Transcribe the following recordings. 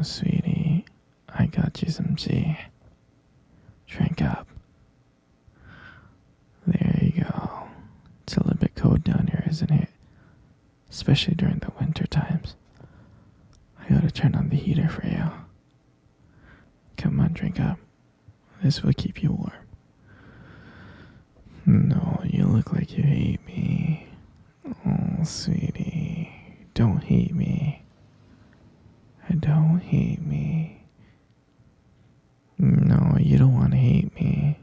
Sweetie, I got you some tea. Drink up. There you go. It's a little bit cold down here, isn't it? Especially during the winter times. I gotta turn on the heater for you. Come on, drink up. This will keep you warm. No, you look like you hate me. Oh, sweetie, don't hate me. Don't hate me. No, you don't want to hate me.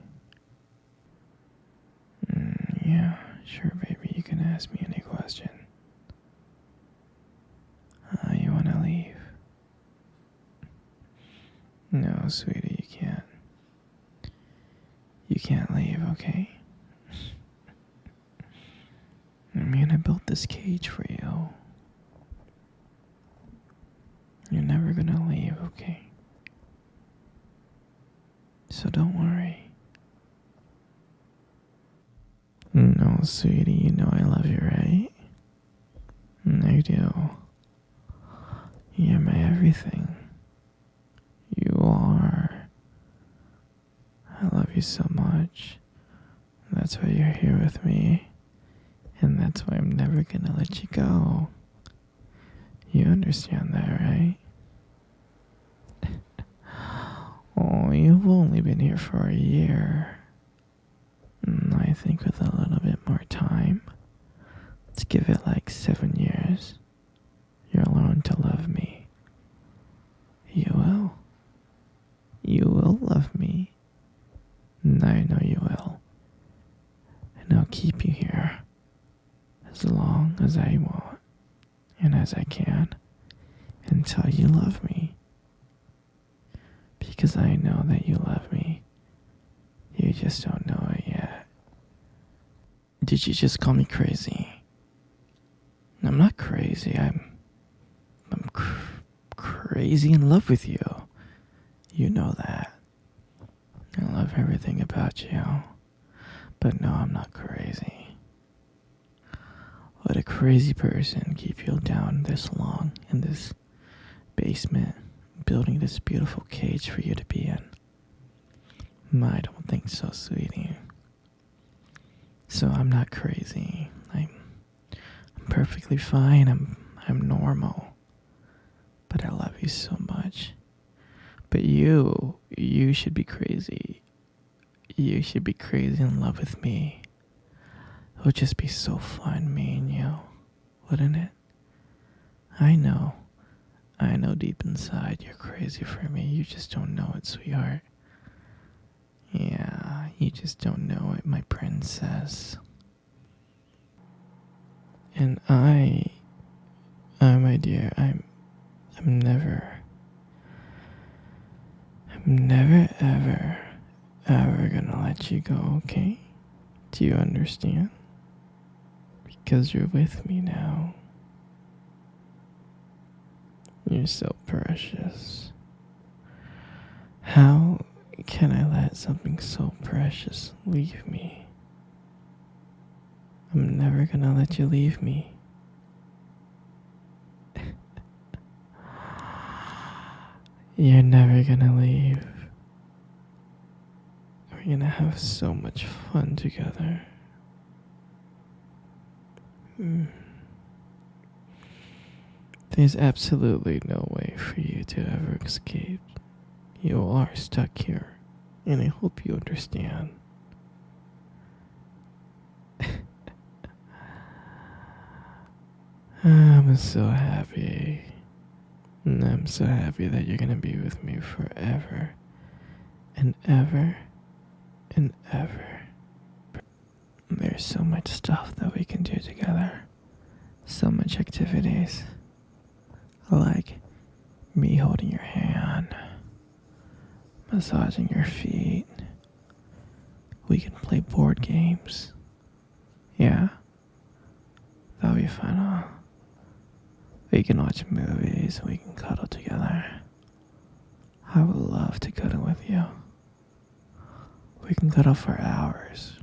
Yeah, sure, baby, you can ask me any question. You want to leave? No, sweetie, you can't. You can't leave, okay? I built this cage for you. You're never gonna leave, okay? So don't worry. No, sweetie, you know I love you, right? I do. You're my everything. You are. I love you so much. That's why you're here with me. And that's why I'm never gonna let you go. You understand that, right? Oh, you've only been here for a year. I think with a little bit more time, let's give it like 7 years, you'll learn to love me. You will. You will love me. I know you will. And I'll keep you here as long as I want and as I can until you love me. Because I know that you love me. You just don't know it yet. Did you just call me crazy? I'm not crazy. I'm crazy in love with you. You know that. I love everything about you. But no, I'm not crazy. Would a crazy person keep you down this long in this basement, building this beautiful cage for you to be in? I don't think so, sweetie. So I'm not crazy. I'm perfectly fine. I'm normal. But I love you so much. But you should be crazy. You should be crazy in love with me. It would just be so fun, me and you, wouldn't it? I know deep inside you're crazy for me. You just don't know it, sweetheart. Yeah, you just don't know it, my princess. And my dear, I'm never, ever gonna let you go, okay? Do you understand? Because you're with me now. You're so precious. How can I let something so precious leave me? I'm never gonna let you leave me. You're never gonna leave. We're gonna have so much fun together. There's absolutely no way for you to ever escape. You are stuck here, and I hope you understand. I'm so happy. I'm so happy that you're gonna be with me forever and ever and ever. There's so much stuff that we can do together. So much activities. Like me holding your hand, massaging your feet. We can play board games. Yeah? That'll be fun, huh? We can watch movies, we can cuddle together. I would love to cuddle with you. We can cuddle for hours.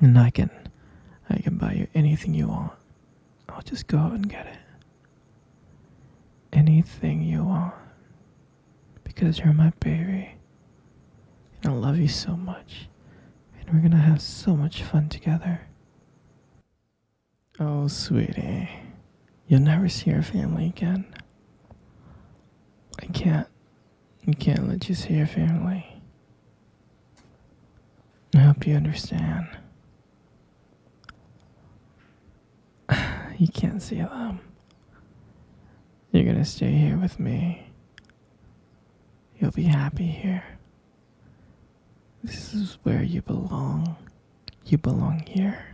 And I can I can buy you anything you want. I'll just go out and get it. anything you want because you're my baby. And I love you so much. And we're gonna have so much fun together. Oh, sweetie. You'll never see your family again. I can't let you see your family. I hope you understand. You can't see them. You're gonna stay here with me. You'll be happy here. This is where you belong. You belong here.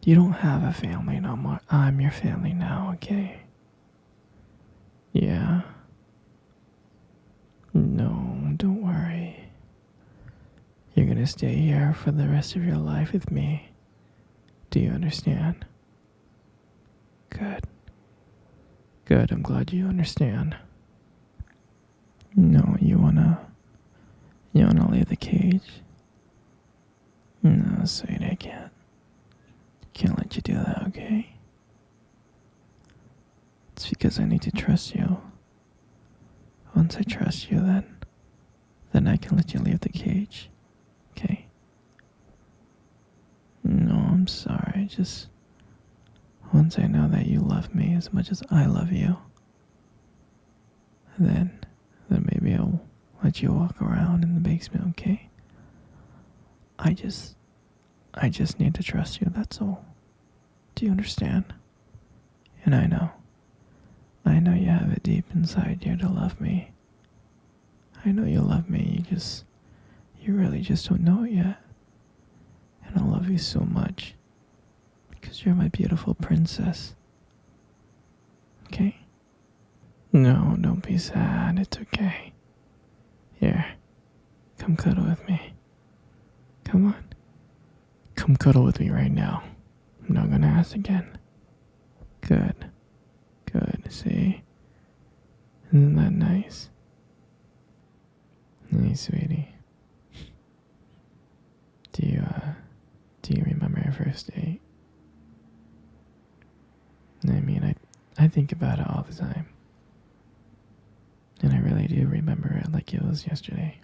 You don't have a family no more. I'm your family now, okay? Yeah. No, don't worry. You're gonna stay here for the rest of your life with me. Do you understand? Good. Good, I'm glad you understand. No, you wanna leave the cage? No, sweetie, I can't. Can't let you do that, okay? It's because I need to trust you. Once I trust you, then I can let you leave the cage. Okay? No, I'm sorry. Just once I know that you love me as much as I love you, then maybe I'll let you walk around in the basement, okay? I just need to trust you, that's all. Do you understand? And I know you have it deep inside you to love me. I know you love me, you really just don't know it yet. And I love you so much, because you're my beautiful princess. Okay? No, don't be sad, it's okay. Here, come cuddle with me. Come on. Come cuddle with me right now. I'm not gonna ask again. Good. Good, see? Isn't that nice? Hey, sweetie. Do you remember our first date? I mean, I think about it all the time. And I really do remember it like it was yesterday.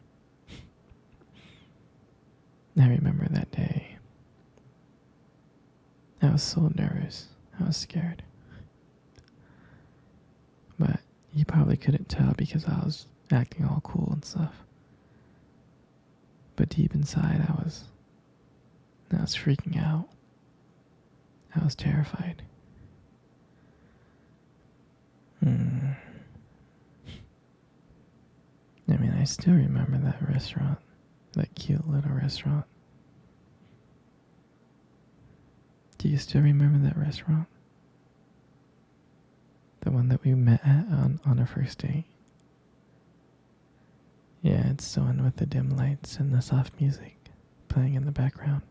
I remember that day. I was so nervous. I was scared. But you probably couldn't tell because I was acting all cool and stuff. But deep inside, I was freaking out. I was terrified. I mean, I still remember that restaurant. That cute little restaurant. Do you still remember that restaurant? The one that we met at on our first date? Yeah, it's the one with the dim lights and the soft music playing in the background.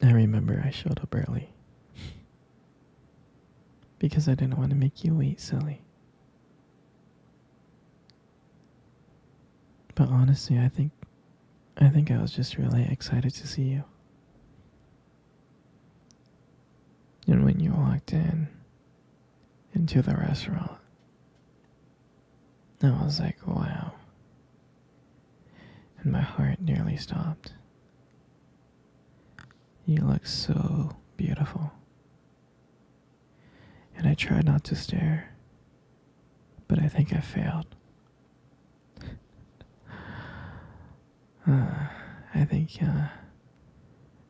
I remember I showed up early. Because I didn't want to make you wait, silly. But honestly, I think I was just really excited to see you. And when you walked into the restaurant, I was like, wow. And my heart nearly stopped. You look so beautiful. And I tried not to stare, but I think I failed.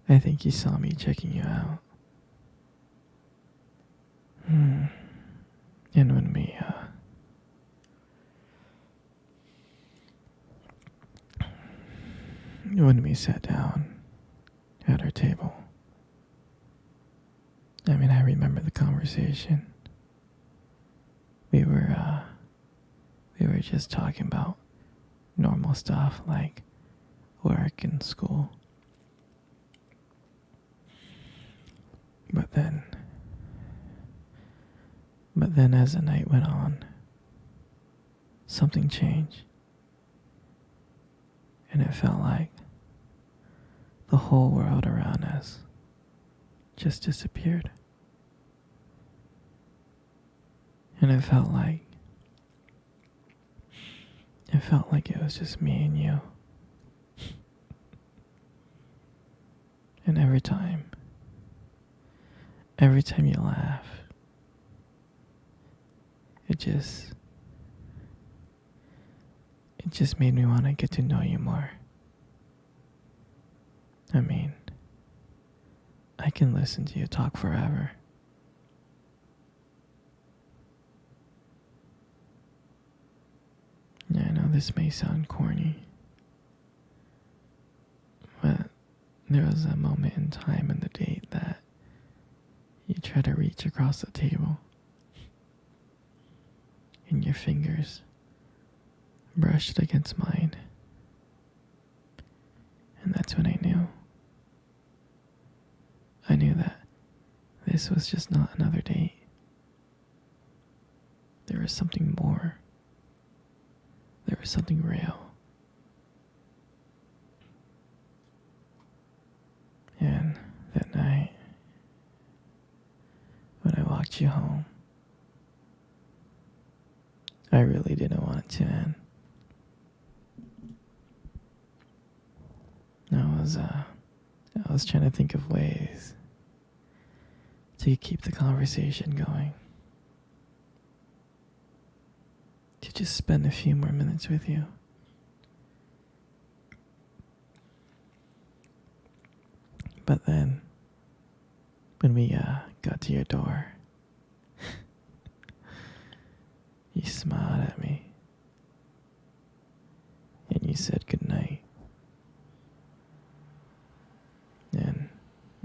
I think you saw me checking you out. And when we sat down at our table, I mean, I remember the conversation. We were just talking about normal stuff like work and school. But then as the night went on, something changed. And it felt like the whole world around us just disappeared. And it felt like it was just me and you. And every time you laugh, it just made me want to get to know you more. I mean, I can listen to you talk forever. Yeah, I know this may sound corny, but there was a moment in time in the date that you tried to reach across the table, and your fingers brushed against mine. And that's when I knew. I knew that this was just not another date. There was something more. There was something real. And that night, when I walked you home, I really didn't want it to end. I was trying to think of ways to keep the conversation going. To just spend a few more minutes with you. But then, when we got to your door, you smiled at me. And you said goodnight.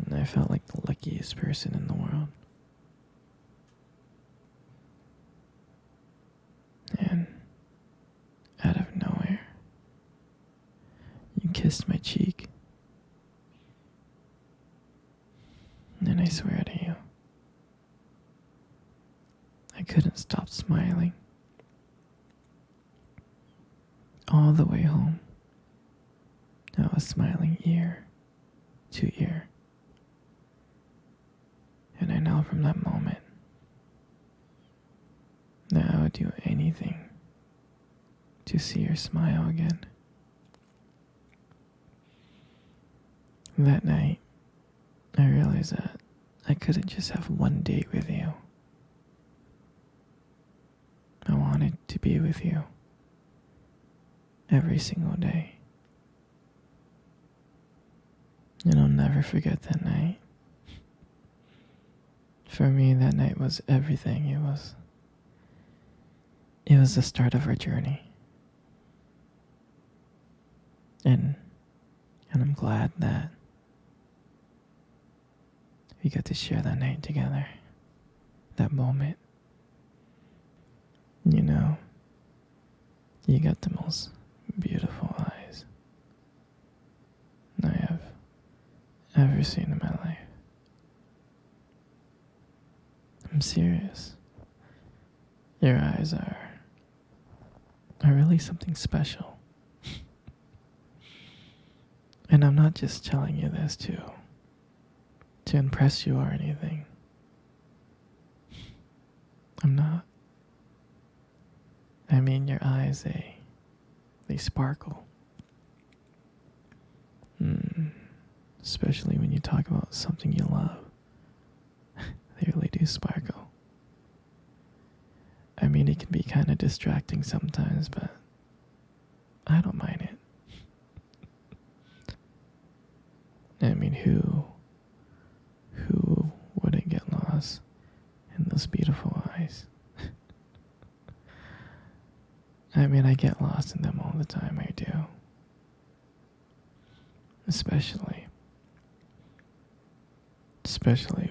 And I felt like the luckiest person in the world. And out of nowhere, you kissed my cheek. And I swear to you, I couldn't stop smiling. All the way home, I was smiling ear to ear. And I know from that moment that I would do anything to see your smile again. That night, I realized that I couldn't just have one date with you. I wanted to be with you every single day. And I'll never forget that night. For me, that night was everything. It was the start of our journey. And I'm glad that we got to share that night together. That moment. You know, you got the most beautiful eyes I have ever seen in my life. I'm serious. Your eyes are really something special. And I'm not just telling you this to impress you or anything. I'm not. I mean, your eyes, they sparkle. Especially when you talk about something you love. They really do sparkle. I mean, it can be kind of distracting sometimes, but I don't mind it. I mean, who wouldn't get lost in those beautiful eyes? I mean, I get lost in them all the time, I do. Especially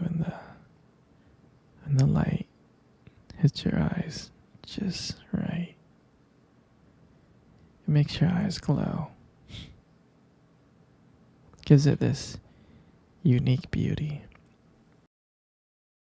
when the light hits your eyes just right. It makes your eyes glow. Gives it this unique beauty.